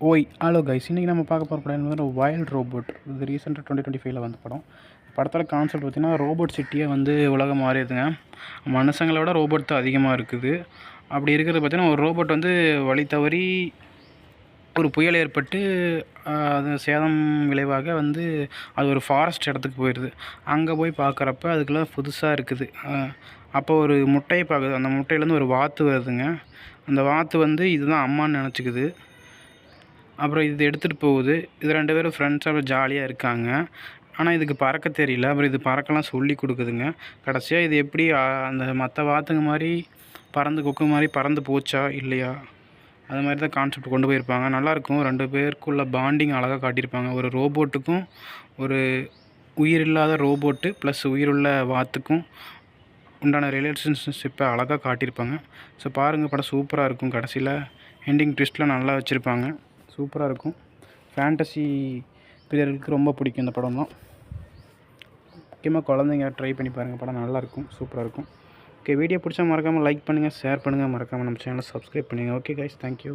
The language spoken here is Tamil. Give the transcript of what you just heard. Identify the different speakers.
Speaker 1: ஹலோ கைஸ், இன்றைக்கி நம்ம பார்க்க போகிற படம் வந்து வைல்ட் ரோபோட். இது ரீசெண்டாக 2025 வந்த படம். படத்தோட கான்செப்ட் பார்த்திங்கன்னா ரோபோட் சிட்டியே வந்து உலகம் மாறிடுதுங்க. மனுஷங்களை விட ரோபோட் தான் அதிகமாக இருக்குது. அப்படி இருக்கிறது பார்த்திங்கன்னா ஒரு ரோபோட் வந்து வழி தவறி ஒரு புயல் ஏற்பட்டு அது சேதம் விளைவாக வந்து அது ஒரு ஃபாரஸ்ட் இடத்துக்கு போயிடுது. அங்கே போய் பார்க்குறப்ப அதுக்குள்ளே புதுசாக இருக்குது. அப்போ ஒரு முட்டையை பார்க்குது. அந்த முட்டையிலேருந்து ஒரு வாத்து வருதுங்க. அந்த வாத்து வந்து இதுதான் அம்மான்னு நினச்சிக்குது. அப்புறம் இது எடுத்துகிட்டு போகுது. இது 2 பேரும் ஃப்ரெண்ட்ஸோட ஜாலியாக இருக்காங்க. ஆனால் இதுக்கு பறக்க தெரியல. அப்புறம் இது பறக்கலாம் சொல்லி கொடுக்குதுங்க. கடைசியாக இது எப்படி அந்த மற்ற வாத்துங்க மாதிரி பறந்து கொக்கு மாதிரி பறந்து போச்சா இல்லையா, அது மாதிரி தான் கான்செப்ட் கொண்டு போயிருப்பாங்க. நல்லாயிருக்கும். 2 பேருக்குள்ள பாண்டிங் அழகாக காட்டியிருப்பாங்க. ஒரு ரோபோட்டுக்கும் ஒரு உயிரில்லாத ரோபோட்டு ப்ளஸ் உயிருள்ள வாத்துக்கும் உண்டான ரிலேஷன்ஷிப்பை அழகாக காட்டியிருப்பாங்க. ஸோ பாருங்கள், படம் சூப்பராக இருக்கும். கடைசியில் எண்டிங் ட்விஸ்ட்லாம் நல்லா வச்சுருப்பாங்க. சூப்பராக இருக்கும். ஃபேண்டசி பிரியர்களுக்கு ரொம்ப பிடிக்கும் இந்த படம்லாம். முக்கியமாக குழந்தைங்க ட்ரை பண்ணி பாருங்கள். படம் நல்லாயிருக்கும், சூப்பராக இருக்கும். ஓகே, வீடியோ பிடிச்சா மறக்காமல் லைக் பண்ணுங்கள், ஷேர் பண்ணுங்கள், மறக்காமல் நம்ம சேனலை சப்ஸ்கிரைப் பண்ணுங்கள். Okay guys, thank you.